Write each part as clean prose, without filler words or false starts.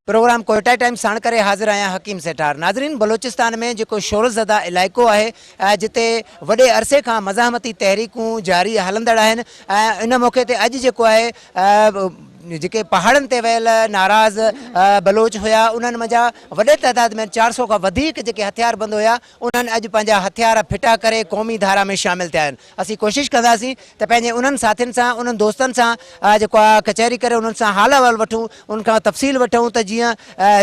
Programme Quetta time साण करे हाज़िर आहियां हकीम सेठार। नाज़रीन, बलोचिस्तान में जेको शोर ज़दा इलाइक़ो आहे जिते वॾे अरसे खां मज़ाहमती तहरीकूं जारी हलंदड़ आहिनि। इन मौक़े ते अॼु जेको आहे जेके पहाड़नि ते वियल नाराज़ बलोच हुया उन्हनि मज़ा वॾे तइदाद में 400 खां वधीक जेके हथियारबंद हुया उन्हनि अॼु पंहिंजा हथियार फिटा करे क़ौमी धारा में शामिल थिया आहिनि। असीं कोशिशि कंदासीं त पंहिंजे उन्हनि साथियुनि सां उन्हनि दोस्तनि सां जेको आहे कचहरी करे उन्हनि सां हाल अहवाल वठूं, उनखां तफ़सील वठूं त जीअं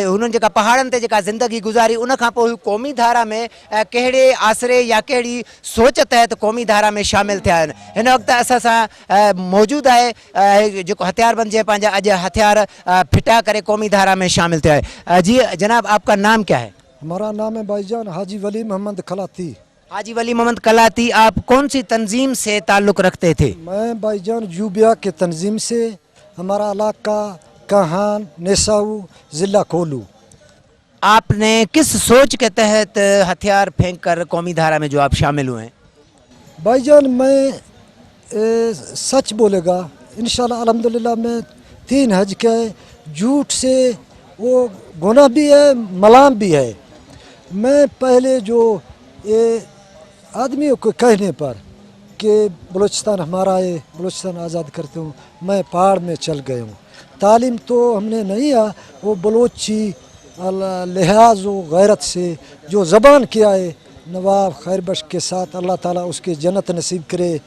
हुननि जेका पहाड़नि ते जेका ज़िंदगी गुज़ारी उनखां पोइ क़ौमी धारा में कहिड़े आसरे या कहिड़ी सोच तहत क़ौमी धारा में शामिल थिया आहिनि। हिन वक़्तु असां सां मौजूदु आहे जेको हथियारबंद जे पंहिंजा अॼु हथियार फिटा करे क़ौमी धारा में शामिल थिया है। जी जनाब, आपका नाम क्या है? हमारा नाम है भाईजान हाजी वली मोहम्मद कलाती। हाजी वली मोहम्मद कलाती, आप कौन सी तंजीम से ताल्लुक़ रखते थे? मैं भाईजान जूबिया के तंजीम से, हमारा इलाका कहान नेसाऊ ज़िला कोलू। आपने किस सोच के तहत हथियार फेंक कर कौमी धारा में जो आप शामिल हुए हैं? भाईजान मैं सच बोलेगा इंशाल्लाह अल्हम्दुलिल्लाह। मैं 3 हज के झूठ से वो गुनाह भी है मलाम भी है। मैं पहले जो ये आदमियों को कहने पर कि बलूचिस्तान हमारा है, बलूचिस्तान आज़ाद करते हूँ, मैं पहाड़ में चल गया हूँ। तालीम तो हमने नहीं आ, वो बलोची लिहाज व गैरत से जो ज़बान किया है नवाब खैरबख्श के साथ, अल्लाह ताला उसके जन्नत नसीब करे।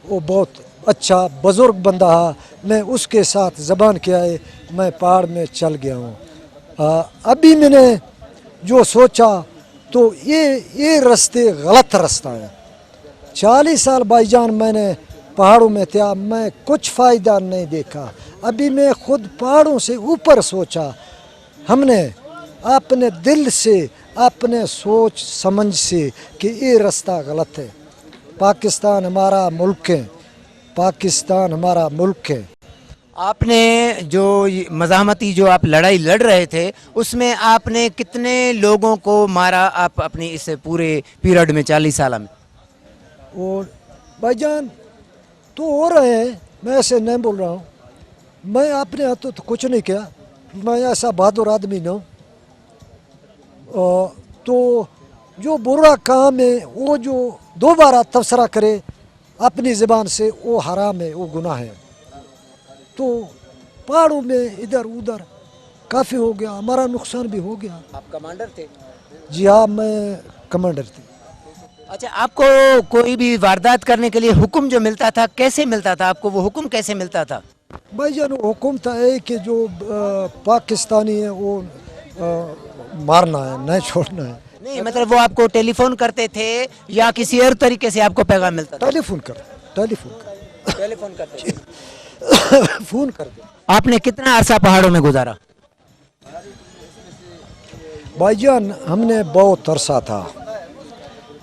वो बहुत अच्छा बुज़ुर्ग बंदा है, मैं उसके साथ ज़बान किया है, मैं पहाड़ में चल गया हूँ। अभी मैंने जो सोचा तो ये रास्ते गलत रास्ता है। 40 साल भाईजान मैंने पहाड़ों में था, मैं कुछ फ़ायदा नहीं देखा। अभी मैं खुद पहाड़ों से ऊपर सोचा, हमने अपने दिल से अपने सोच समझ से कि ये रास्ता गलत है। पाकिस्तान हमारा मुल्क है, पाकिस्तान हमारा मुल्क है। आपने जो मज़ाहमती जो आप लड़ाई लड़ रहे थे उसमें आपने कितने लोगों को मारा आप अपनी इस पूरे पीरियड में 40 साल में? और भाईजान तो हो रहे हैं, मैं ऐसे नहीं बोल रहा हूँ, मैं अपने हाथों तो कुछ नहीं किया, मैं ऐसा बहादुर आदमी नहीं हूँ। तो जो बुरा काम है वो जो दोबारा तबसरा करे अपनी ज़बान से वो हराम है, वो गुनाह है। तो पहाड़ों में इधर उधर काफ़ी हो गया, हमारा नुकसान भी हो गया। आप कमांडर थे? जी हाँ, मैं कमांडर थे। अच्छा, आपको कोई भी वारदात करने के लिए हुक्म जो मिलता था कैसे मिलता था? आपको वो हुक्म कैसे मिलता था? भाईजान हुक्म था है कि जो पाकिस्तानी है वो मारना है, नहीं छोड़ना है। नहीं मतलब वो आपको टेलीफोन करते थे या किसी और तरीके से आपको पैगाम मिलता था? टेलीफोन करते फ़ोन करते। आपने कितना अरसा पहाड़ों में गुजारा? भाईजान हमने बहुत अरसा था।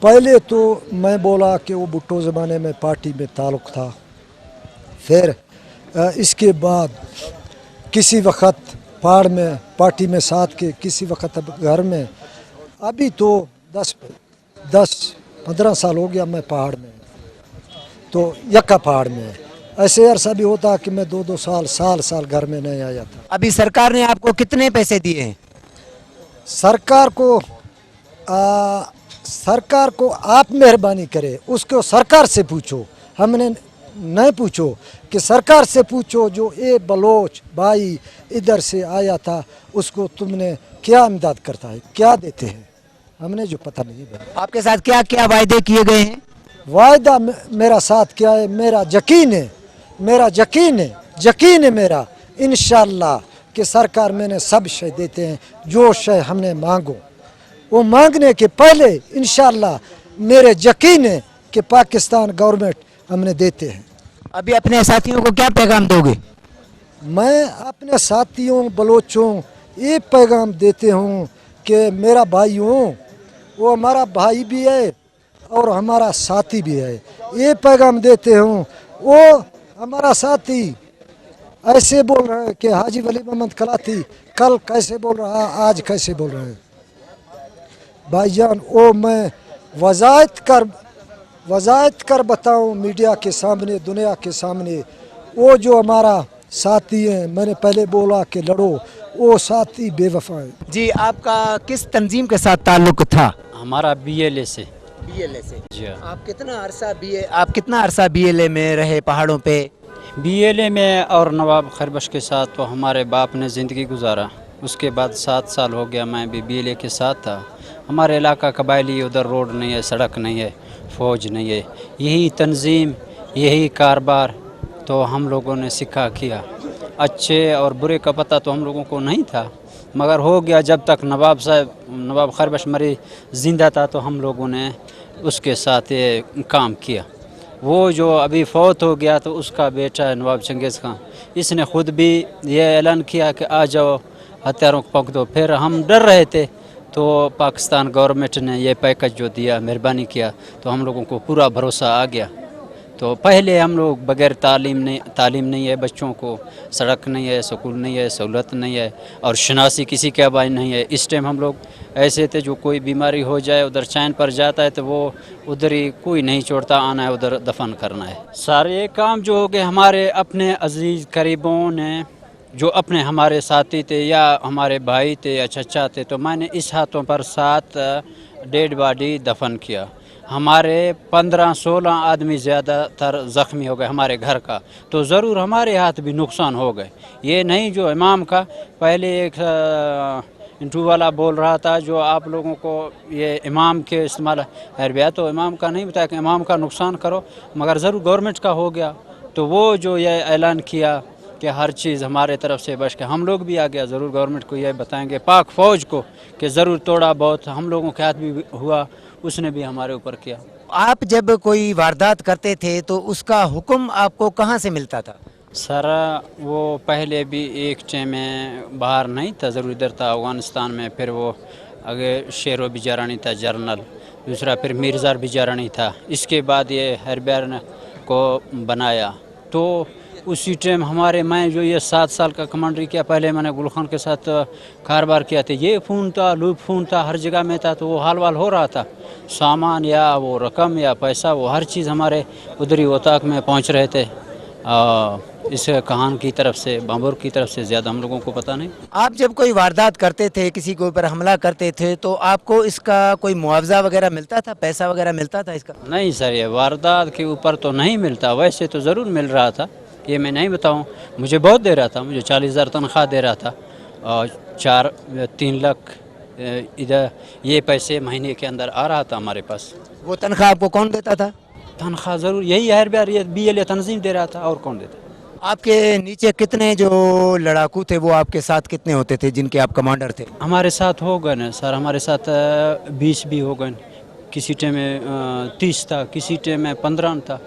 पहले तो मैं बोला कि वो भुट्टो ज़माने में पार्टी में ताल्लुक़ था, फिर इसके बाद किसी वक्त पहाड़ में पार्टी में साथ के, किसी वक्त घर में। अभी तो 10-15 साल हो गया मैं पहाड़ में, तो यक्का पहाड़ में। ऐसे अरसा भी होता कि मैं 2-2 साल घर में नहीं आया था। अभी सरकार ने आपको कितने पैसे दिए हैं? सरकार को आप मेहरबानी करे, उसको सरकार से पूछो, हमने नहीं पूछो कि सरकार से पूछो। जो ये बलोच भाई इधर से आया था उसको तुमने क्या इमदाद करता है, क्या देते हैं, हमने जो पता नहीं है। आपके साथ क्या क्या वायदे किए गए हैं? वायदा मेरा साथ क्या है, मेरा यकीन है मेरा इंशाअल्लाह कि सरकार मैंने सब शय देते हैं। जो शय हमने मांगो वो मांगने के पहले इंशाअल्लाह मेरे यकीन है कि पाकिस्तान गवर्नमेंट हमने देते हैं। अभी अपने साथियों को क्या पैगाम दोगे? मैं अपने साथियों बलोचों ये पैगाम देते हूँ कि मेरा भाई हूँ, वो हमारा भाई भी है और हमारा साथी भी है। ये पैगाम देते हूँ, वो हमारा साथी ऐसे बोल रहे हैं कि हाजी वली मोहम्मद कलाती कल कैसे बोल रहा, आज कैसे बोल रहे हैं। भाईजान वो मैं वज़ाहत कर बताऊं मीडिया के सामने, दुनिया के सामने। वो जो हमारा साथी हैं, मैंने पहले बोला कि लड़ो, वो साथी बेवफा है। जी, आपका किस तंजीम के साथ ताल्लुक था? हमारा BLA से। बीएलए से। जी हाँ। आप कितना अरसा बीएलए में रहे पहाड़ों पे? BLA में और नवाब खरबश के साथ तो हमारे बाप ने ज़िंदगी गुजारा। उसके बाद 7 साल हो गया मैं भी BLA के साथ था। हमारे इलाका कबायली, उधर रोड नहीं है, सड़क नहीं है, फ़ौज नहीं है। यही तंजीम, यही कारोबार तो हम लोगों ने सीखा किया। अच्छे और बुरे का पता तो हम लोगों को नहीं था, मगर हो गया जब तक नवाब खरबश मरी ज़िंदा था तो हम लोगों ने उसके साथ ये काम किया। वो जो अभी फौत हो गया तो उसका बेटा है नवाब चंगेज़ खान, इसने ख़ुद भी ये ऐलान किया कि आ जाओ हथियारों को पकड़ो। फिर हम डर रहे थे तो पाकिस्तान गवर्नमेंट ने ये पैकेज जो दिया, मेहरबानी किया, तो हम लोगों को पूरा भरोसा आ गया। तो पहले हम लोग बगैर तालीम नहीं है, बच्चों को सड़क नहीं है, स्कूल नहीं है, सहूलत नहीं है और शनासी किसी के आबाई नहीं है। इस टाइम हम लोग ऐसे थे, जो कोई बीमारी हो जाए उधर चैन पर जाता है तो वो उधर ही कोई नहीं छोड़ता, आना है उधर दफन करना है। सारे काम जो हो गए हमारे अपने अजीज़ करीबों ने, जो अपने हमारे साथी थे या हमारे भाई थे या चचा थे, तो मैंने इस हाथों पर 7 डेड बॉडी दफन किया। हमारे 15-16 आदमी ज़्यादातर ज़ख्मी हो गए हमारे घर का, तो ज़रूर हमारे हाथ भी नुकसान हो गए। ये नहीं जो इमाम का, पहले एक इंटू वाला बोल रहा था जो आप लोगों को ये इमाम के इस्तेमाल है, तो इमाम का नहीं बताया कि इमाम का नुकसान करो, मगर ज़रूर गवर्नमेंट का हो गया। तो वो जो ये ऐलान किया कि हर चीज़ हमारे तरफ से बच के, हम लोग भी आ गया, ज़रूर गवर्नमेंट को ये बताएंगे, पाक फ़ौज को, कि ज़रूर थोड़ा बहुत हम लोगों के हाथ भी हुआ, उसने भी हमारे ऊपर किया। आप जब कोई वारदात करते थे तो उसका हुक्म आपको कहाँ से मिलता था? सर वो पहले भी एक टाइम में बाहर नहीं था, ज़रूर इधर था अफ़गानिस्तान में। फिर वो आगे शेरो बिजारानी था जर्नल, दूसरा फिर मिर्ज़ा बिजारानी था। इसके बाद ये हरबियार को बनाया, तो उसी टाइम मैं जो ये 7 साल का कमांडरी किया, पहले मैंने गुल खान के साथ कारोबार किया था। ये फ़ोन था, लूप फ़ोन था, हर जगह में था, तो वो हाल वाल हो रहा था। सामान या वो रकम या पैसा, वो हर चीज़ हमारे उधर ही ओताक में पहुंच रहे थे। इस कहान की तरफ से, बाबर की तरफ से ज़्यादा हम लोगों को पता नहीं। आप जब कोई वारदात करते थे, किसी के ऊपर हमला करते थे, तो आपको इसका कोई मुआवजा वगैरह मिलता था, पैसा वगैरह मिलता था इसका? नहीं सर, ये वारदात के ऊपर तो नहीं मिलता, वैसे तो ज़रूर मिल रहा था, ये मैं नहीं बताऊं। मुझे बहुत दे रहा था, मुझे 40,000 तनख्वाह दे रहा था और 3 लाख इधर ये पैसे महीने के अंदर आ रहा था हमारे पास। वो तनख्वाह आपको कौन देता था? तनख्वाह ज़रूर यही हर बार ये BLA तंजीम दे रहा था, और कौन देता। आपके नीचे कितने जो लड़ाकू थे, वो आपके साथ कितने होते थे जिनके आप कमांडर थे? हमारे साथ हो गए ना सर, हमारे साथ 20 भी हो गए, किसी टाइम में 30 था, किसी टाइम में 15 था।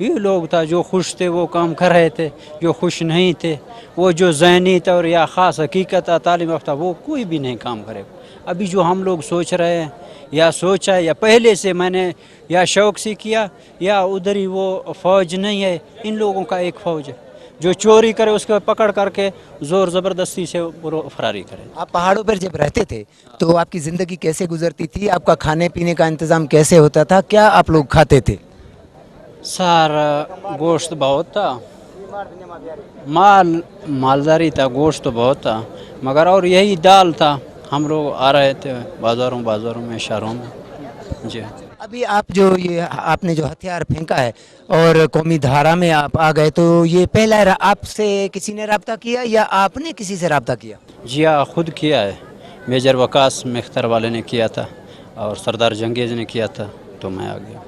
ये लोग था जो खुश थे वो काम कर रहे थे, जो खुश नहीं थे, वो जो ज़हनी तौर या ख़ास हकीकत तालीम याफ्ता, वो कोई भी नहीं काम करेगा। अभी जो हम लोग सोच रहे हैं या सोचा या पहले से मैंने या शौक़ से किया, या उधर ही वो फ़ौज नहीं है, इन लोगों का एक फ़ौज है जो चोरी करे उसको पकड़ करके ज़ोर ज़बरदस्ती से फरारी करे। आप पहाड़ों पर जब रहते थे तो आपकी ज़िंदगी कैसे गुजरती थी? आपका खाने पीने का इंतज़ाम कैसे होता था? क्या आप लोग खाते थे? सर गोश्त बहुत था, मालदारी था, गोश्त बहुत था, मगर और यही दाल था। हम लोग आ रहे थे बाज़ारों में, शहरों में। जी अभी आप जो ये आपने जो हथियार फेंका है और कौमी धारा में आप आ गए, तो ये पहला आपसे किसी ने रब्ता किया या आपने किसी से रब्ता किया? जी हाँ, खुद किया है। मेजर वकास मेख्तर वाले ने किया था और सरदार जंगेज़ ने किया था, तो मैं आ गया।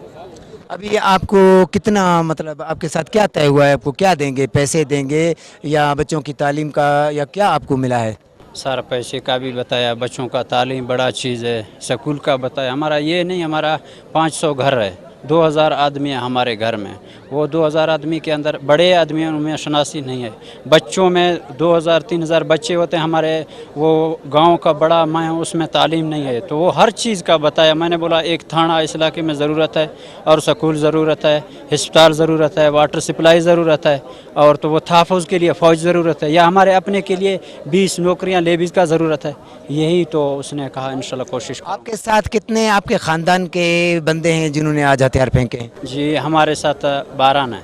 अभी आपको कितना, मतलब आपके साथ क्या तय हुआ है? आपको क्या देंगे, पैसे देंगे या बच्चों की तालीम का, या क्या आपको मिला है? सारा पैसे का भी बताया, बच्चों का तालीम बड़ा चीज़ है, स्कूल का बताया। हमारा ये नहीं, हमारा 500 घर है, 2000 आदमी है हमारे घर में। वो 2000 आदमी के अंदर बड़े आदमियों में शनासी नहीं है, बच्चों में 2000-3000 बच्चे होते हैं हमारे। वो गांव का बड़ा मैं हूँ, उसमें तालीम नहीं है, तो वो हर चीज़ का बताया। मैंने बोला एक थाना इस इलाके में ज़रूरत है, और स्कूल ज़रूरत है, अस्पताल ज़रूरत है, वाटर सप्लाई ज़रूरत है, और तो वो तहफ़्फ़ुज़ के लिए फ़ौज ज़रूरत है, या हमारे अपने के लिए 20 नौकरियाँ लेडीज़ का ज़रूरत है। यही तो उसने कहा, इंशाल्लाह कोशिश। आपके साथ कितने आपके ख़ानदान के बंदे हैं जिन्होंने आज हथियार फेंके हैं? जी हमारे साथ 12 हैं,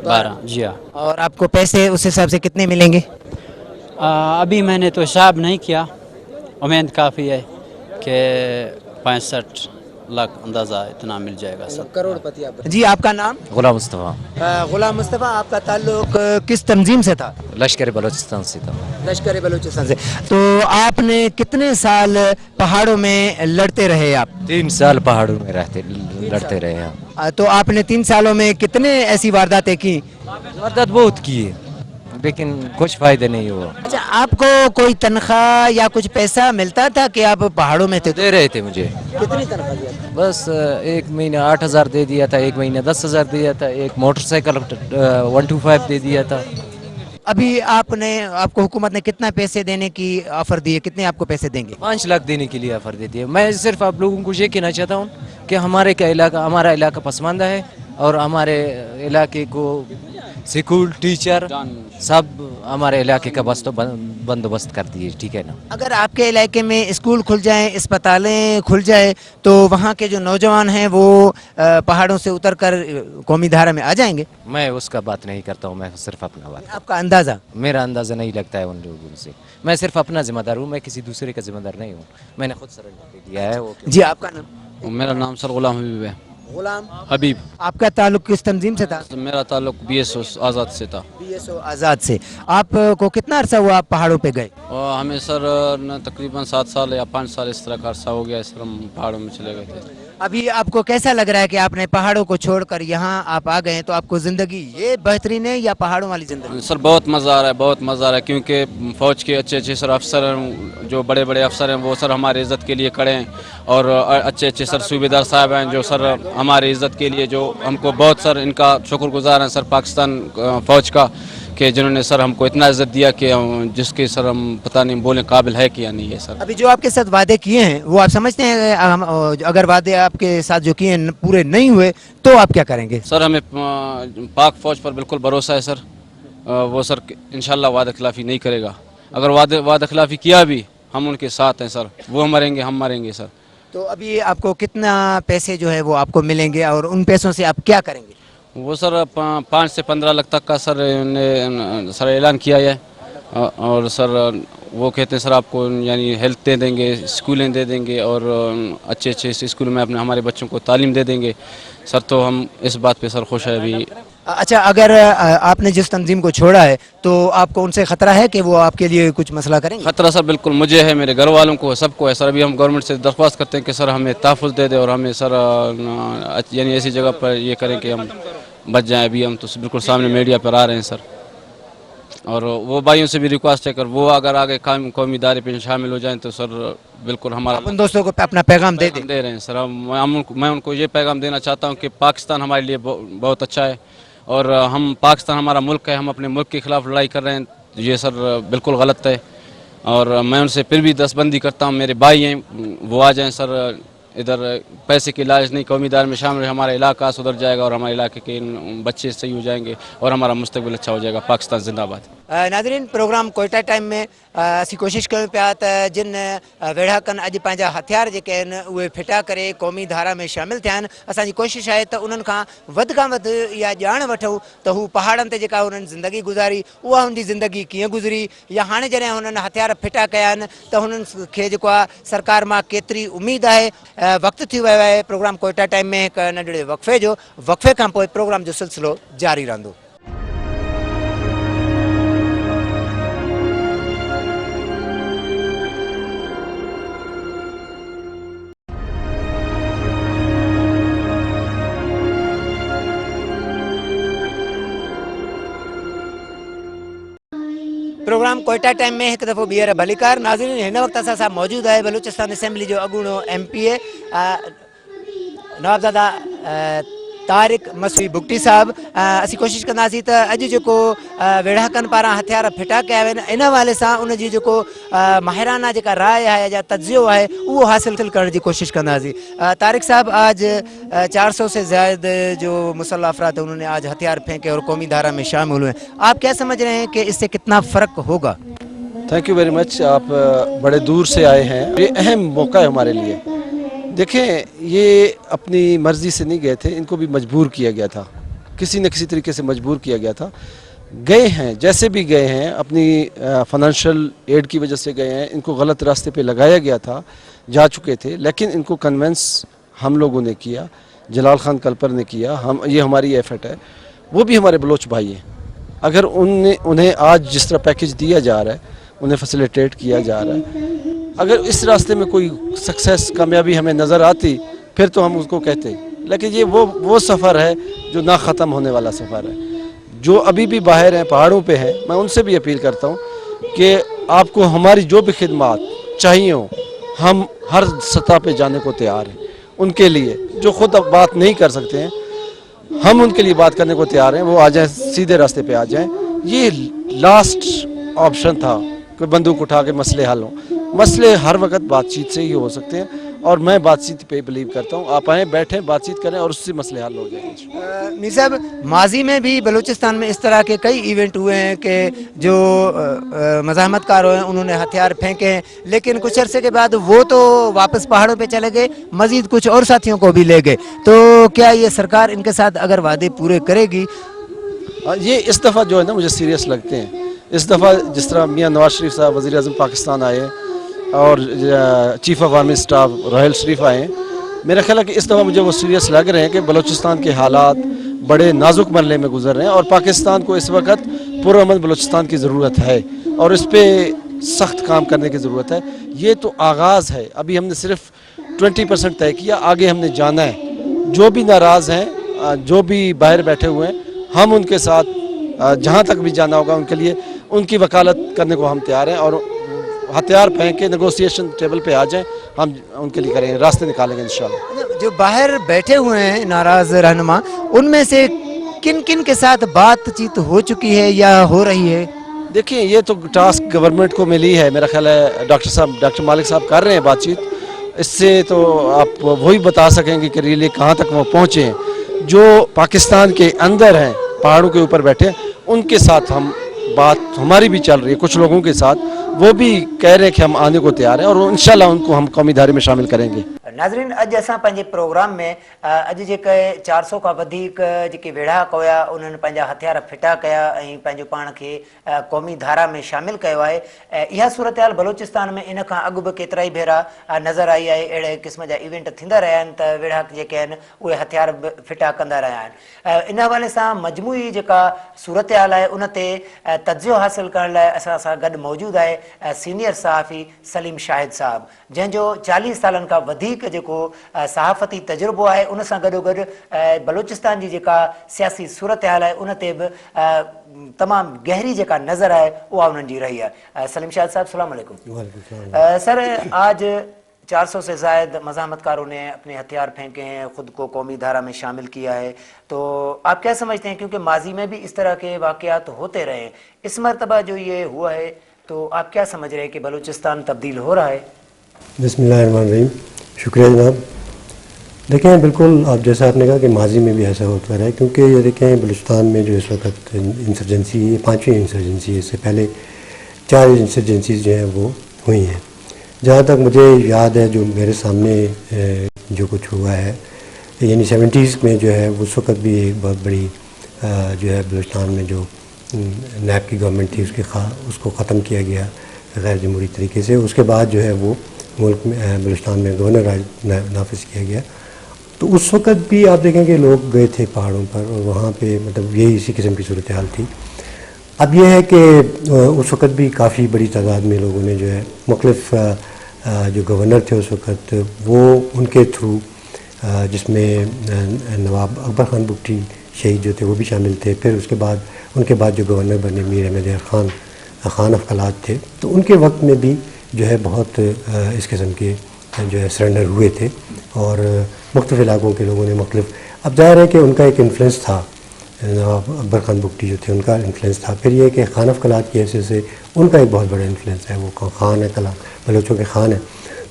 12। जी हाँ। और आपको पैसे उस हिसाब से कितने मिलेंगे? अभी मैंने तो हिसाब नहीं किया, उम्मीद काफ़ी है कि 65 लाख अंदाज़ा इतना मिल जाएगा सर। करोड़पति आप। जी आपका नाम? गुलाम मुस्तफ़ा, गुलाम मुस्तफ़ा। आपका ताल्लुक किस तंजीम से था? लश्कर बलोचिस्तान से था। लश्कर बलूचिस्तान से। तो आपने कितने साल पहाड़ों में लड़ते रहे आप? 3 साल पहाड़ों में लड़ते रहे हम। तो आपने 3 सालों में कितने ऐसी वारदातें की? वारदात बहुत की है, लेकिन कुछ फायदे नहीं हुआ। अच्छा, आपको कोई तनख्वाह या कुछ पैसा मिलता था कि आप पहाड़ों में थे? दे रहे थे मुझे, कितनी तनख्वाह दिया था? बस एक महीना 8,000 दे दिया था, एक महीना 10,000 दिया था, एक मोटरसाइकिल 125 दे दिया था। अभी आपको हुकूमत ने कितना पैसे देने की ऑफर दी है? कितने आपको पैसे देंगे? 5 लाख देने के लिए ऑफर देती है। मैं सिर्फ आप लोगों को ये कहना चाहता हूँ कि हमारा इलाका पसमानदा है और हमारे इलाके को स्कूल टीचर सब हमारे इलाके का बंदोबस्त कर दिए, ठीक है ना। अगर आपके इलाके में स्कूल खुल जाएं, अस्पतालें खुल जाए, तो वहाँ के जो नौजवान हैं वो पहाड़ों से उतरकर कौमी धारा में आ जाएंगे? मैं उसका बात नहीं करता हूँ, मैं सिर्फ अपना बात। आपका अंदाज़ा? मेरा अंदाज़ा नहीं लगता है उन लोगों से। मैं सिर्फ अपना जिम्मेदार हूँ, मैं किसी दूसरे का जिम्मेदार नहीं हूँ। मैंने खुद सरेंडर दिया है वो। जी आपका नाम? मेरा नाम सर गुलाम हबीब है। गुलाम हबीब। आपका ताल्लुक किस तंजीम से था? मेरा ताल्लुक BSO आज़ाद से था। BSO आज़ाद से। आपको कितना अरसा हुआ आप पहाड़ों पे गए? और हमें सर तकरीबन 7 साल या 5 साल इस तरह का अरसा हो गया सर, हम पहाड़ों में चले गए थे। अभी आपको कैसा लग रहा है कि आपने पहाड़ों को छोड़कर यहाँ आप आ गए हैं? तो आपको ज़िंदगी ये बेहतरीन है या पहाड़ों वाली ज़िंदगी? सर बहुत मज़ा आ रहा है, बहुत मज़ा आ रहा है, क्योंकि फ़ौज के अच्छे अच्छे सर अफसर हैं, जो बड़े बड़े अफसर हैं वो सर हमारी इज़्ज़त के लिए खड़े हैं। और अच्छे अच्छे सर सूबेदार साहब हैं जो सर हमारी इज़्ज़त के लिए, जो हमको बहुत सर इनका शुक्रगुजार हैं सर पाकिस्तान फ़ौज का, कि जिन्होंने सर हमको इतना इज़्ज़त दिया कि जिसके सर हम पता नहीं बोले काबिल है कि या नहीं है सर। अभी जो आपके साथ वादे किए हैं वो आप समझते हैं अगर वादे आपके साथ जो किए हैं पूरे नहीं हुए तो आप क्या करेंगे? सर हमें पाक फ़ौज पर बिल्कुल भरोसा है सर, वो सर इंशाल्लाह वादा खिलाफ़ी नहीं करेगा। अगर वादा खिलाफ़ी किया भी, हम उनके साथ हैं सर, वो मरेंगे हम मरेंगे सर। तो अभी आपको कितना पैसे जो है वो आपको मिलेंगे और उन पैसों से आप क्या करेंगे? वो सर 5 से 15 लाख तक का सर ने सर ऐलान किया है। और सर वो कहते हैं सर आपको यानी हेल्थ दे देंगे, स्कूलें दे देंगे और अच्छे अच्छे स्कूल में अपने हमारे बच्चों को तालीम दे देंगे सर। तो हम इस बात पे सर खुश है अभी। अच्छा, अगर आपने जिस तंजीम को छोड़ा है तो आपको उनसे ख़तरा है कि वो आपके लिए कुछ मसला करेंगे? ख़तरा सर बिल्कुल मुझे है, मेरे घर वालों को, सबको है सर। अभी हम गवर्नमेंट से दरख्वास्त करते हैं कि सर हमें तहफ़्फ़ुज़ दे दे और हमें सर यानी ऐसी जगह पर ये करें कि हम बच जाएं। अभी हम तो बिल्कुल सामने मीडिया पर आ रहे हैं सर, और वो भाइयों से भी रिक्वेस्ट है कर वो अगर आगे कौमी इदारे पे शामिल हो जाएं तो सर बिल्कुल हमारा उन दोस्तों को अपना पैगाम दे रहे हैं सर। मैं उनको ये पैगाम देना चाहता हूँ कि पाकिस्तान हमारे लिए बहुत अच्छा है और हम पाकिस्तान हमारा मुल्क है, हम अपने मुल्क के ख़िलाफ़ लड़ाई कर रहे हैं, ये सर बिल्कुल गलत है। और मैं उनसे फिर भी दस्तबंदी करता हूँ, मेरे भाई हैं वो आ जाएँ सर, इधर पैसे की लालच नहीं, कौमी इदारे में शामिल, हमारा इलाका सुधर जाएगा और हमारे इलाके के बच्चे सही हो जाएंगे और हमारा मुस्तकबिल अच्छा हो जाएगा। पाकिस्तान जिंदाबाद। नाज़रीन, प्रोग्राम कोयटा टाइम में असी कोशिश कयूं पिया त जिन वेढ़ाकनि अॼु पंहिंजा हथियार जेके आहिनि उहे फिटा करे क़ौमी धारा में शामिल थिया आहिनि, असांजी कोशिशि आहे त उन्हनि खां वधि इहा ॼाण वठूं त हू पहाड़नि ते जेका उन्हनि ज़िंदगी गुज़ारी उहा हुनजी ज़िंदगी कीअं गुज़री, या हाणे जॾहिं हुननि हथियार फिटा कया आहिनि त हुननि खे जेको आहे सरकार मां केतिरी उमेद आहे। वक़्तु थी वियो आहे प्रोग्राम कोयटा टाइम में हिकु नंढड़े वक़फ़े जो। वक़्फ़े खां पोइ प्रोग्राम जो सिलसिलो जारी रहंदो। प्रोग्राम कोयटा टाइम में एक दफ़ो ॿीहर भलीकार। नाज़रीन, हिन वक़्तु असां सां मौजूदु आहे बलूचिस्तान असेंबली जो अॻूणो MPA नवाबज़ादा तारिक मसवी बुगटी साहब। असी कोशिश कंदासीं त अॼु जेको वेढ़ाकनि पारां हथियार फिटा कया आहिनि इन हवाले सां उनजी जेको माहिराना जेका राय है या तजियो है वो हासिल करण की कोशिश कंदासीं। तारिक साहब, आज 400 से ज़्यादा जो मुसल्लह अफराद उन्होंने आज हथियार फेंके और कौमी धारा में शामिल हुए, आप क्या समझ रहे हैं कि इससे कितना फ़र्क होगा? Thank you very much. आप बड़े दूर से आए हैं, ये अहम मौका है हमारे लिए। देखें, ये अपनी मर्ज़ी से नहीं गए थे, इनको भी मजबूर किया गया था, किसी न किसी तरीके से मजबूर किया गया था। गए हैं, जैसे भी गए हैं अपनी फाइनेंशियल एड की वजह से गए हैं, इनको गलत रास्ते पे लगाया गया था, जा चुके थे, लेकिन इनको कन्वेंस हम लोगों ने किया, जलाल खान कलपर ने किया, हम ये हमारी एफर्ट है। वो भी हमारे बलोच भाई हैं। अगर उन्हें आज जिस तरह पैकेज दिया जा रहा है, उन्हें फैसिलिटेट किया जा रहा है, अगर इस रास्ते में कोई सक्सेस कामयाबी हमें नज़र आती फिर तो हम उसको कहते, लेकिन ये वो सफ़र है जो ना ख़त्म होने वाला सफ़र है। जो अभी भी बाहर हैं, पहाड़ों पे हैं, मैं उनसे भी अपील करता हूँ कि आपको हमारी जो भी खिदमत चाहिए हो, हम हर सतह पे जाने को तैयार हैं। उनके लिए जो खुद अब बात नहीं कर सकते हैं, हम उनके लिए बात करने को तैयार हैं, वो आ जाएं, सीधे रास्ते पे आ जाएं। ये लास्ट ऑप्शन था कि बंदूक उठा के मसले हल हों। मसले हर वक्त बातचीत से ही हो सकते हैं, और मैं बातचीत पे बिलीव करता हूँ। आप आएँ, बैठें, बातचीत करें और उससे मसले हल हो जाएंगे। मीर साहब, माजी में भी बलूचिस्तान में इस तरह के कई इवेंट हुए हैं कि जो मज़ाहमतकार हैं उन्होंने हथियार फेंके हैं, लेकिन कुछ अरसे के बाद वो तो वापस पहाड़ों पे चले गए, मज़ीद कुछ और साथियों को भी ले गए। तो क्या ये सरकार इनके साथ अगर वादे पूरे करेगी? ये इस दफ़ा जो है ना मुझे सीरियस लगते हैं। इस दफ़ा जिस तरह मियाँ नवाज शरीफ साहब वज़ीर आज़म पाकिस्तान आए और chief of army staff Raheel Sharif आए, मेरा ख्याल है कि इस दफ़ा मुझे वो सीरियस लग रहे हैं कि बलूचिस्तान के हालात बड़े नाजुक मरले में गुजर रहे हैं और पाकिस्तान को इस वक्त पुरअमन बलूचिस्तान की ज़रूरत है और इस पर सख्त काम करने की ज़रूरत है। ये तो आगाज़ है, अभी हमने सिर्फ 20% तय किया, आगे हमने जाना है। जो भी नाराज़ हैं, जो भी बाहर बैठे हुए हैं, हम उनके साथ जहाँ तक भी जाना होगा उनके लिए उनकी वकालत करने को हम तैयार हैं, और हथियार फेंक के नेगोशिएशन टेबल पे आ जाएं, हम उनके लिए करेंगे, रास्ते निकालेंगे इंशाल्लाह। जो बाहर बैठे हुए हैं नाराज़ रहनुमा, उनमें से किन किन के साथ बातचीत हो चुकी है या हो रही है? देखिए, ये तो टास्क गवर्नमेंट को मिली है, मेरा ख्याल है डॉक्टर मालिक साहब कर रहे हैं बातचीत। इससे तो आप वही बता सकेंगे कि रियली कहाँ तक वो पहुँचे हैं। जो पाकिस्तान के अंदर हैं, पहाड़ों के ऊपर बैठे, उनके साथ हम बात हमारी भी चल रही है, कुछ लोगों के साथ, वो भी कह रहे हैं कि हम आने को तैयार हैं और इंशाल्लाह उनको हम कौमी धारे में शामिल करेंगे। नाज़रीन, अॼु असां पंहिंजे प्रोग्राम में अॼु जेके 400 खां वधीक जेके वेढ़ाक हुया उन्हनि पंहिंजा हथियार फिटा कया ऐं पंहिंजो पाण खे क़ौमी धारा में शामिल कयो आहे। इहा सूरत हाल बलूचिस्तान में इन खां अॻु बि केतिरा ई भेरा नज़र आई आहे। अहिड़े क़िस्म जा इवेंट थींदा रहिया आहिनि त वेढ़ाक जेके आहिनि उहे हथियार फिटा कंदा रहिया आहिनि। इन हवाले सां मजमूई जेका सूरत हाल आहे उन ते तजियो हासिल करण लाइ असां सां गॾु मौजूदु आहे सीनियर सहाफ़ी सलीम शाहिद साहब, जंहिंजो 40 सालनि खां वधीक जेको सहाफ़ती तजुर्बो आहे, उन सां गॾोगॾु बलूचिस्तान जी जेका सियासी सूरत हाल आहे उन ते बि तमामु गहरी जेका नज़र आहे उहा उन्हनि जी रही आहे। सलीम शाहिद साहब, सलाम अलैकुम। सर, आज 400 से ज़ायद मज़ाहमतकारों ने अपने हथियार फेंके हैं, ख़ुद को कौमी धारा में शामिल किया है, तो आप क्या समझते हैं, क्योंकि माजी में भी इस तरह के वाक़यात होते रहे हैं, इस मरतबा जो ये हुआ है तो आप क्या समझ रहे हैं कि बलूचिस्तान तब्दील हो रहा है? बिस्मिल्लाहिर्रहमानिर्रहीम, शुक्रिया जनाब। देखें, बिल्कुल आप जैसा आपने कहा कि माजी में भी ऐसा होता रहा है, क्योंकि ये देखें बलूचिस्तान में जो इस वक्त इंसर्जेंसी, ये 5वीं इंसर्जेंसी है, इससे पहले 4 इंसर्जेंसीज जो हैं वो हुई हैं। जहाँ तक मुझे याद है, जो मेरे सामने जो कुछ हुआ है, यानी 70s में जो है उस वक्त भी एक बहुत बड़ी जो है बलूचिस्तान में जो नैब की गवर्नमेंट थी उसको ख़त्म किया गया गैर जमहूरी तरीके से। उसके बाद जो है वो मुल्क में बलूचिस्तान में गवर्नर राज नाफिज किया गया। तो उस वक्त भी आप देखेंगे लोग गए थे पहाड़ों पर और वहाँ पे मतलब यही इसी किस्म की सूरत हाल थी। अब यह है कि उस वक्त भी काफ़ी बड़ी तादाद में लोगों ने जो है मुख्तलिफ जो गवर्नर थे उस वक्त, वो उनके थ्रू, जिसमें नवाब अकबर खान बुगटी शहीद जो थे वो भी शामिल थे, फिर उसके बाद उनके बाद जो गवर्नर बने मीर अहमद खान अफकलात थे, तो उनके वक्त में भी जो है बहुत इस किस्म के जो है सरेंडर हुए थे और मुख्तलिफ इलाकों के लोगों ने मुख्तलिफ, अब जाहिर है कि उनका एक इन्फ्लुएंस था, अकबर खान बुगटी जो थे उनका इन्फ्लुएंस था। फिर ये कि खान अफकलात की हैसियत से उनका एक बहुत बड़ा इन्फ्लुएंस है, वो खान है, कला बलोचों के खान है,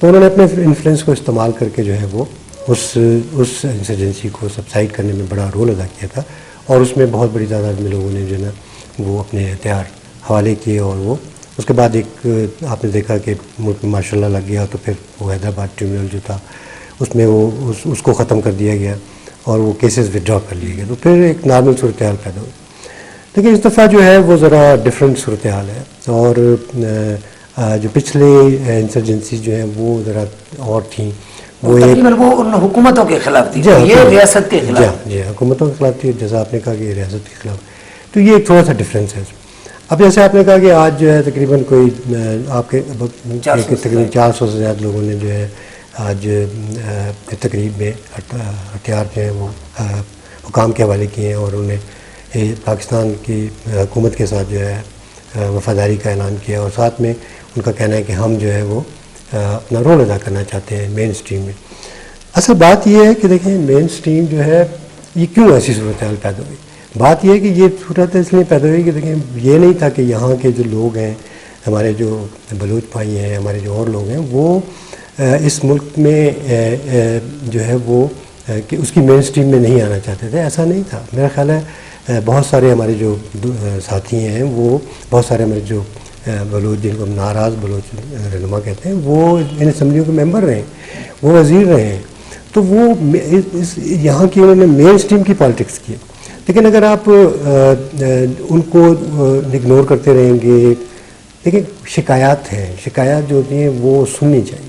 तो उन्होंने अपने इन्फ्लुएंस को इस्तेमाल करके जो है वो उस इंसर्जेंसी को सबसाइड करने में बड़ा रोल अदा किया था और उसमें बहुत बड़ी तादाद में लोगों ने जो है ना वो अपने हथियार हवाले किए और वो उसके बाद एक आपने देखा कि मुल्क में मार्शल लॉ लग गया, तो फिर वो हैदराबाद ट्रिब्यूनल जो था उसमें वो उसको ख़त्म कर दिया गया और वो केसेस विड्रॉ कर लिए गए, तो फिर एक नॉर्मल सूरत हाल पैदा हुई। لیکن اس دفعہ جو ہے وہ ذرا ڈفرینٹ صورتحال ہے، اور جو پچھلے انسرجنسی جو ہیں وہ ذرا اور تھیں، وہ تقریباً وہ ان حکومتوں کے خلاف تھی، یہ ریاست کے خلاف. جی حکومتوں کے خلاف تھی، جیسا آپ نے کہا کہ ریاست کے خلاف. تو یہ ایک تھوڑا سا ڈفرینس ہے. اب جیسے آپ نے کہا کہ آج جو ہے تقریباً کوئی آپ کے تقریباً 400 سے زیادہ لوگوں نے جو ہے آج تقریب میں ہتھیار جو ہیں وہ حکام کے حوالے کیے ہیں، اور انہوں نے پاکستان کی حکومت کے ساتھ جو ہے وفاداری کا اعلان کیا، اور ساتھ میں ان کا کہنا ہے کہ ہم جو ہے وہ اپنا رول ادا کرنا چاہتے ہیں مین اسٹریم میں. اصل بات یہ ہے کہ دیکھیں مین اسٹریم جو ہے یہ کیوں ایسی صورتحال پیدا ہوئی. بات یہ ہے کہ یہ صورت اس لیے پیدا ہوئی کہ دیکھیں یہ نہیں تھا کہ یہاں کے جو لوگ ہیں، ہمارے جو بلوچ بھائی ہیں، ہمارے جو اور لوگ ہیں، وہ اس ملک میں جو ہے وہ کہ اس کی مین اسٹریم میں نہیں آنا چاہتے تھے. ایسا نہیں تھا. میرا خیال ہے بہت سارے ہمارے جو ساتھی ہیں، وہ بہت سارے ہمارے جو بلوچ جن کو ہم ناراض بلوچ رہنما کہتے ہیں، وہ ان اسمبلیوں کے ممبر رہے ہیں، وہ وزیر رہے ہیں. تو وہ یہاں کی انہوں نے مین اسٹریم کی پالیٹکس کی. لیکن اگر آپ ان کو اگنور کرتے رہیں گے، دیکھیں شکایات ہیں، شکایات جو ہوتی ہیں وہ سننی چاہیے.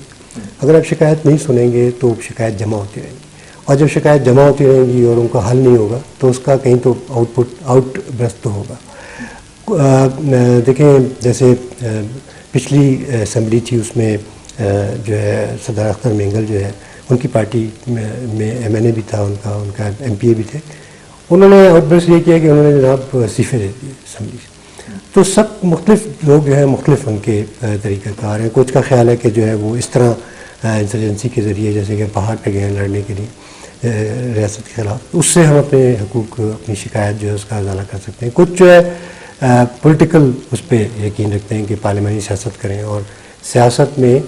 اگر آپ شکایت نہیں سنیں گے تو شکایت جمع ہوتی رہے گی، اور جب شکایت جمع ہوتی رہے گی اور ان کا حل نہیں ہوگا تو اس کا کہیں تو آؤٹ برسٹ تو ہوگا. دیکھیں جیسے پچھلی اسمبلی تھی، اس میں جو ہے سردار اختر مینگل جو ہے ان کی پارٹی میں ایم این اے بھی تھا، ان کا ایم پی اے بھی تھے. انہوں نے آؤٹ برسٹ یہ کیا کہ انہوں نے جناب استعفے دے دیے اسمبلی سے. تو سب مختلف لوگ جو ہیں مختلف ان کے طریقہ کار ہیں. کچھ کا خیال ہے کہ جو ہے وہ اس طرح انسرجنسی کے ذریعے جیسے کہ پہاڑ پہ گئے ہیں لڑنے کے لیے ریاست کے خلاف، اس سے ہم اپنے حقوق اپنی شکایت جو ہے اس کا ازالہ کر سکتے ہیں. کچھ جو ہے پولیٹیکل اس پہ یقین رکھتے ہیں کہ پارلیمانی سیاست کریں، اور سیاست میں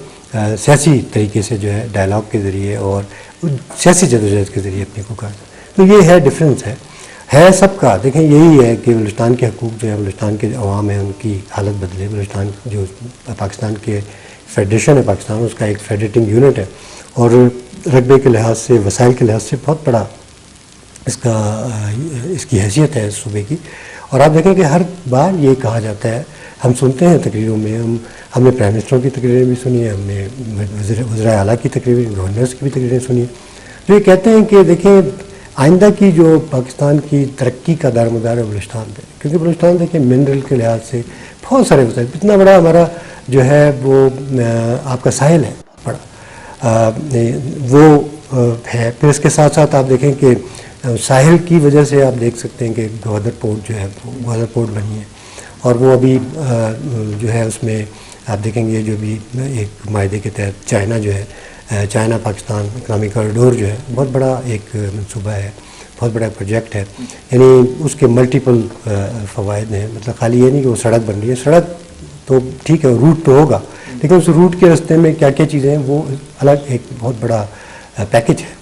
سیاسی طریقے سے جو ہے ڈائلاگ کے ذریعے اور سیاسی جدوجہد کے ذریعے اپنے کو کر. تو یہ ہے ڈفرینس ہے سب کا. دیکھیں یہی ہے کہ بلوچستان کے حقوق جو ہے بلوچستان کے عوام ہیں ان کی حالت بدلے. بلوچستان جو پاکستان کے فیڈریشن ہے، پاکستان اس کا ایک فیڈریٹنگ یونٹ ہے، اور رقبے کے لحاظ سے وسائل کے لحاظ سے بہت بڑا اس کی حیثیت ہے اس صوبے کی. اور آپ دیکھیں کہ ہر بار یہ کہا جاتا ہے، ہم سنتے ہیں تقریروں میں، ہم نے پرائم منسٹروں کی تقریریں بھی سنی ہیں، ہم نے وزرائے اعلیٰ کی تقریریں، گورنرس کی بھی تقریریں سنی ہیں. تو یہ کہتے ہیں کہ دیکھیں آئندہ کی جو پاکستان کی ترقی کا دار مدار ہے بلوچستان پہ، کیونکہ بلوچستان دیکھیں منرل کے لحاظ سے بہت سارے وسائل، اتنا بڑا ہمارا جو ہے وہ آپ کا ساحل ہے بڑا، وہ ہے. پھر اس کے ساتھ ساتھ آپ دیکھیں کہ ساحل کی وجہ سے آپ دیکھ سکتے ہیں کہ گوادر پورٹ جو ہے گوادر پورٹ بنی ہے، اور وہ ابھی جو ہے اس میں آپ دیکھیں گے جو بھی ایک معاہدے کے تحت چائنا جو ہے چائنا پاکستان اکنامک کوریڈور جو ہے بہت بڑا ایک منصوبہ ہے، بہت بڑا پروجیکٹ ہے. یعنی اس کے ملٹیپل فوائد ہیں. مطلب خالی یہ نہیں کہ وہ سڑک بن رہی ہے، سڑک تو ٹھیک ہے روٹ تو ہوگا، لیکن اس روٹ کے راستے میں کیا کیا چیزیں ہیں وہ الگ ایک بہت بڑا پیکج ہے.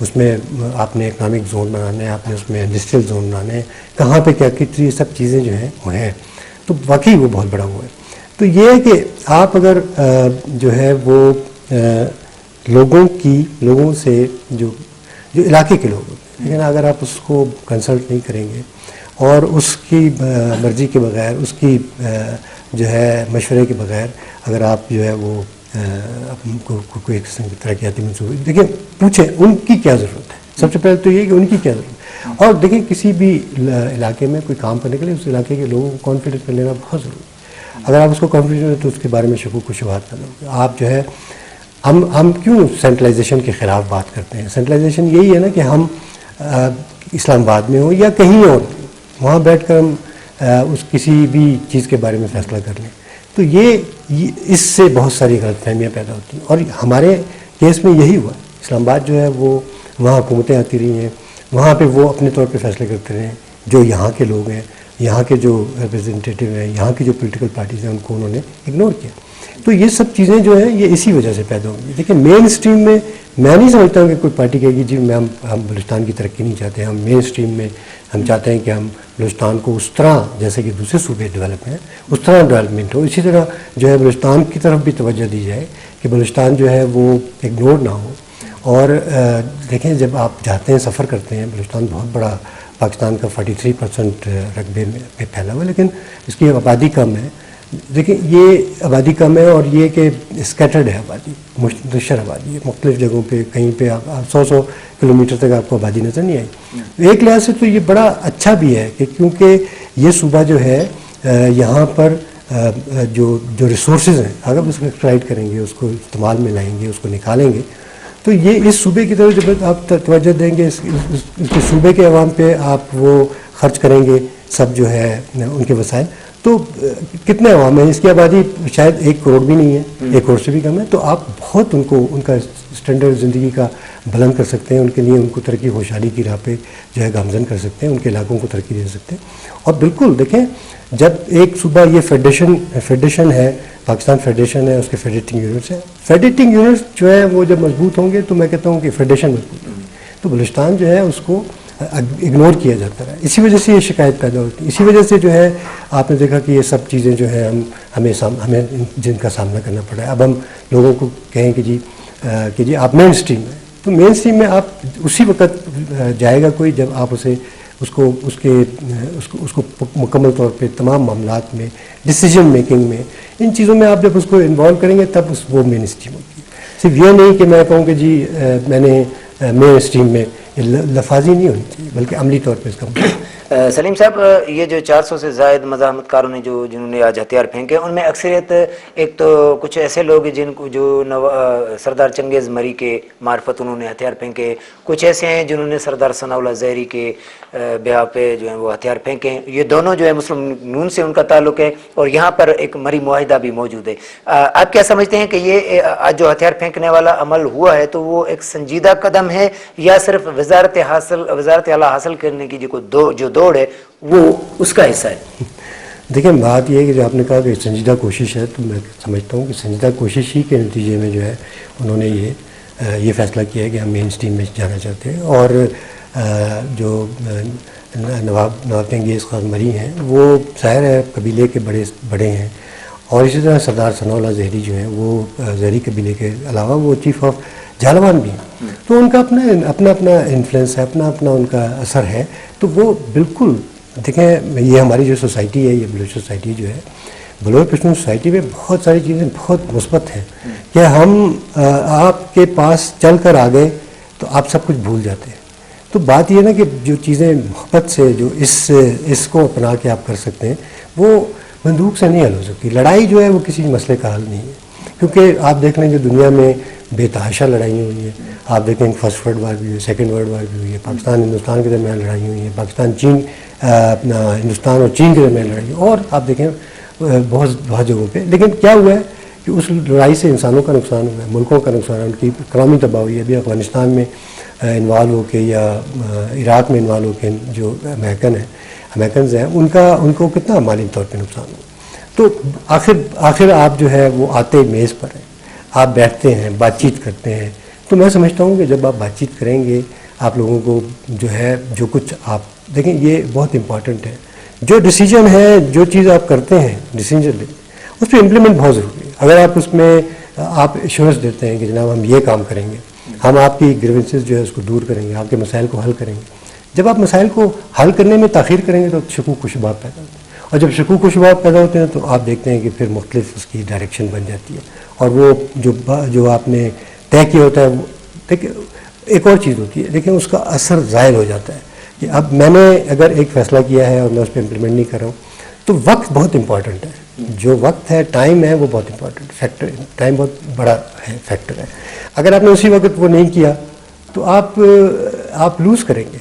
اس میں آپ نے اکنامک زون بنانا ہے، آپ نے اس میں انڈسٹریل زون بنانا ہے، کہاں پہ کیا کتنی سب چیزیں جو ہیں وہ ہیں. تو واقعی وہ بہت بڑا وہ ہے. تو یہ ہے کہ آپ اگر جو ہے وہ لوگوں سے جو علاقے کے لوگ ہوتے ہیں، لیکن اگر آپ اس کو کنسلٹ نہیں کریں گے اور اس کی مرضی کے بغیر، اس کی جو ہے مشورے کے بغیر اگر آپ جو ہے وہ کوئی ایک قسم کی ترقیاتی منصوبے دیکھیں پوچھیں ان کی کیا ضرورت ہے. سب سے پہلے تو یہ کہ ان کی کیا ضرورت ہے. اور دیکھیں کسی بھی علاقے میں کوئی کام کرنے کے لیے اس علاقے کے لوگوں کو کانفیڈنس میں لینا بہت ضروری ہے. اگر آپ اس کو کانفیڈنس تو اس کے بارے میں شکوک و شبہات پیدا ہوگی. آپ جو ہے ہم کیوں سینٹرلائزیشن کے خلاف بات کرتے ہیں. سینٹرلائزیشن یہی ہے نا کہ ہم اسلام آباد میں ہوں یا کہیں اور وہاں بیٹھ کر ہم اس کسی بھی چیز کے بارے میں فیصلہ کر لیں. تو یہ اس سے بہت ساری غلط فہمیاں پیدا ہوتی ہیں، اور ہمارے کیس میں یہی ہوا. اسلام آباد جو ہے وہ وہاں حکومتیں آتی رہی ہیں، وہاں پہ وہ اپنے طور پہ فیصلے کرتے رہے ہیں. جو یہاں کے لوگ ہیں، یہاں کے جو ریپرزنٹیٹیو ہیں، یہاں کی جو پولیٹیکل پارٹیز ہیں، ان کو انہوں نے اگنور کیا. تو یہ سب چیزیں جو ہیں یہ اسی وجہ سے پیدا ہوں گی. دیکھیں مین اسٹریم میں میں نہیں سمجھتا ہوں کہ کوئی پارٹی کہے گی جی ہم بلوچستان کی ترقی نہیں چاہتے. ہم مین اسٹریم میں ہم چاہتے ہیں کہ ہم بلوچستان کو اس طرح جیسے کہ دوسرے صوبے ڈیولپ ہیں اس طرح ڈیولپمنٹ ہو. اسی طرح جو ہے بلوچستان کی طرف بھی توجہ دی جائے کہ بلوچستان جو ہے وہ اگنور نہ ہو. اور دیکھیں جب آپ جاتے ہیں سفر کرتے ہیں، بلوچستان بہت بڑا पाकिस्तान का 43% रकबे में फैला हुआ है, लेकिन इसकी आबादी कम है। देखिए ये आबादी कम है और ये कि स्कैटर्ड है आबादी, मुश्तरक आबादी है, मुख्तलिफ जगहों पे, कहीं पे आप 100 किलोमीटर तक आपको आबादी नज़र नहीं आई। एक लिहाज से तो ये बड़ा अच्छा भी है कि क्योंकि ये सूबा जो है यहाँ पर जो रिसोर्सेज हैं, अगर उसको एक्सट्रैक्ट करेंगे, उसको इस्तेमाल में लाएंगे, उसको निकालेंगे, तो ये इस सूबे की तरफ जब आप तवज्जो देंगे, इसके सूबे के अवाम पे आप वो खर्च करेंगे सब जो है उनके वसाइल, तो कितने अवाम हैं, इसकी आबादी शायद 1 करोड़ भी नहीं है, 1 करोड़ से भी कम है, तो आप बहुत उनको उनका स्टैंडर्ड ज़िंदगी का बुलंद कर सकते हैं, उनके लिए उनको तरक्की खुशहाली की राह पे जो है गामजन कर सकते हैं, उनके इलाकों को तरक्की दे सकते हैं। और बिल्कुल देखें, जब एक सूबा ये फेडरेशन है, पाकिस्तान फेडरेशन है, उसके फेडरेटिंग यूनिट्स हैं, फेडरेटिंग यूनिट्स जो है वो जब मजबूत होंगे तो मैं कहता हूँ कि फेडरेशन मजबूत होगी। तो बलूचिस्तान जो है उसको इग्नोर किया जाता है, इसी वजह से ये शिकायत पैदा होती है, इसी वजह से जो है आपने देखा कि ये सब चीज़ें जो है हमें जिनका सामना करना पड़ा है। अब हम लोगों को कहें कि जी आप मेन स्ट्रीम में, तो मेन स्ट्रीम में आप उसी वक्त जाएगा कोई जब आप उसको मुकम्मल तौर पे तमाम मामलात में, डिसीजन मेकिंग में, इन चीज़ों में आप जब उसको इन्वॉल्व करेंगे तब वो मेन स्ट्रीम होगी। सिर्फ ये नहीं कि मैं कहूँ कि जी मैंने मेन स्ट्रीम में लफाजी नहीं होनी चाहिए, बल्कि अमली तौर पे इसका सलीम साहब, ये जो 400 से ज़ायद मज़ाहमतकारों ने जिन्होंने आज हथियार फेंके, उनमें अक्सरियत एक तो कुछ ऐसे लोग जिनको जो सरदार चंगेज़ मरी के मार्फत उन्होंने हथियार फेंके, कुछ ऐसे हैं जिन्होंने सरदार सनाउल्लाह ज़हरी के ब्याह पे जो है वो हथियार फेंके। ये दोनों जो है मुस्लिम नून से उनका ताल्लुक़ है और यहाँ पर एक मरी मुआहिदा भी मौजूद है। आप क्या समझते हैं कि ये आज जो हथियार फेंकने वाला अमल हुआ है तो वो एक संजीदा कदम है या सिर्फ वज़ारत आला हासिल करने की जो दौड़ है वो उसका हिस्सा है? देखिए बात ये है कि जो आपने कहा कि संजीदा कोशिश है, तो मैं समझता हूँ कि संजीदा कोशिश ही के नतीजे में जो है उन्होंने ये फ़ैसला किया है कि हम मेन स्ट्रीम में जाना चाहते हैं। और जो नवाब चंगेज़ खान मरी हैं वो ज़ाहिर है कबीले के बड़े हैं, और इसी तरह सरदार सनाउल्लाह ज़हरी जो हैं वो ज़हरी कबीले के अलावा वो चीफ़ ऑफ झालवान भी हैं, तो उनका अपना इन्फ्लुएंस है, अपना उनका असर है। तो वो बिल्कुल देखें, ये हमारी जो सोसाइटी है, ये बलूच सोसाइटी जो है, बलूच पश्तून सोसाइटी में बहुत सारी चीज़ें बहुत मुस्बत हैं कि हम आपके पास चल कर आ गए तो आप सब कुछ भूल जाते हैं। तो बात ये ना कि जो चीज़ें मोहब्बत से जो इसको अपना के आप कर सकते हैं वो बंदूक से नहीं हल हो सकती। लड़ाई जो है वो किसी मसले का हल नहीं है, क्योंकि आप देख लें जो दुनिया में बेतहाशा लड़ाइयाँ हुई हैं, आप देखें फर्स्ट वर्ल्ड वार भी हुई है, सेकेंड वर्ल्ड वार भी हुई है, पाकिस्तान हिंदुस्तान के दरमियान लड़ाई हुई है, पाकिस्तान चीन हिंदुस्तान और चीन के दरमियान लड़ाई, और आप देखें बहुत जगहों पे। लेकिन क्या हुआ है कि उस लड़ाई से इंसानों का नुकसान हुआ है, मुल्कों का नुकसान है, उनकी इकनॉमी तबाह हुई है। अभी अफगानिस्तान में इन्वॉल्व होकर या इराक़ में इन्वॉल्व होकर जो अमेरिकन हैं उनको कितना माली तौर पर नुकसान हुआ। तो आखिर आप जो है वो आते मेज़ पर हैं, आप बैठते हैं, बातचीत करते हैं। तो मैं समझता हूँ कि जब आप बातचीत करेंगे, आप लोगों को जो है जो कुछ आप देखें, ये बहुत इम्पॉर्टेंट है, जो डिसीजन है, जो चीज़ आप करते हैं डिसीजन उस पर इम्प्लीमेंट बहुत ज़रूरी है। अगर आप उसमें आप एश्योरेंस देते हैं कि जनाब हम ये काम करेंगे, हम आपकी ग्रीवेंसेस जो है उसको दूर करेंगे, आपके मसाइल को हल करेंगे। जब आप मसाइल को हल करने में ताख़ीर करेंगे तो शकूक व शुबात पैदा होते हैं, और जब शकूक व शुबात पैदा होते हैं तो आप देखते हैं कि फिर मुख्तलिफ उसकी डायरेक्शन बन जाती है, और वो जो आपने तय किया होता है वो देखिए एक और चीज़ होती है, लेकिन उसका असर ज़ाहिर हो जाता है कि अब मैंने अगर एक फ़ैसला किया है और मैं उस पर इम्प्लीमेंट नहीं कर रहा हूँ, तो वक्त बहुत इंपॉर्टेंट है। जो वक्त है, टाइम है, वो बहुत इंपॉर्टेंट फैक्टर, टाइम बहुत बड़ा है फैक्टर है। अगर आपने उसी वक्त वो नहीं किया तो आप लूज़ करेंगे।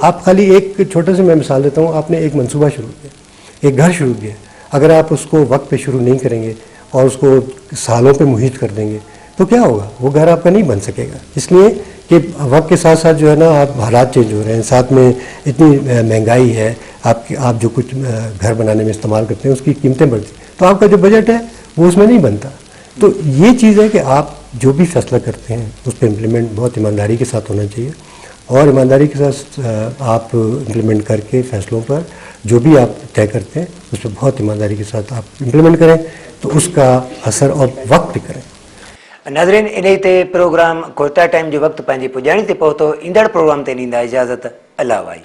आप खाली एक छोटे से मैं मिसाल देता हूँ, आपने एक मंसूबा शुरू किया, एक घर शुरू किया, अगर आप उसको वक्त पे शुरू नहीं करेंगे और उसको सालों पे मुहित कर देंगे तो क्या होगा, वो घर आपका नहीं बन सकेगा। इसलिए कि वक्त के साथ साथ जो है ना आप हालात चेंज हो रहे हैं, साथ में इतनी महंगाई है, आप जो कुछ घर बनाने में इस्तेमाल करते हैं उसकी कीमतें बढ़ती, तो आपका जो बजट है वो उसमें नहीं बनता। तो ये चीज़ है कि आप जो भी फैसला करते हैं उस पर इम्प्लीमेंट बहुत ईमानदारी के साथ होना चाहिए, और ईमानदारी के साथ आप इम्प्लीमेंट करके फैसलों पर जो भी आप तय करते हैं उस पर बहुत ईमानदारी के साथ आप इम्प्लीमेंट करें तो उसका असर और वक्त भी करें। नाज़रीन, इन ते प्रोग्राम कोटा टाइम जो वक्त पंहिंजी पुॼाणी ते पहुतो। ईंदड़ प्रोग्राम ते ॾींदा इजाज़त। अल्लाह वाई।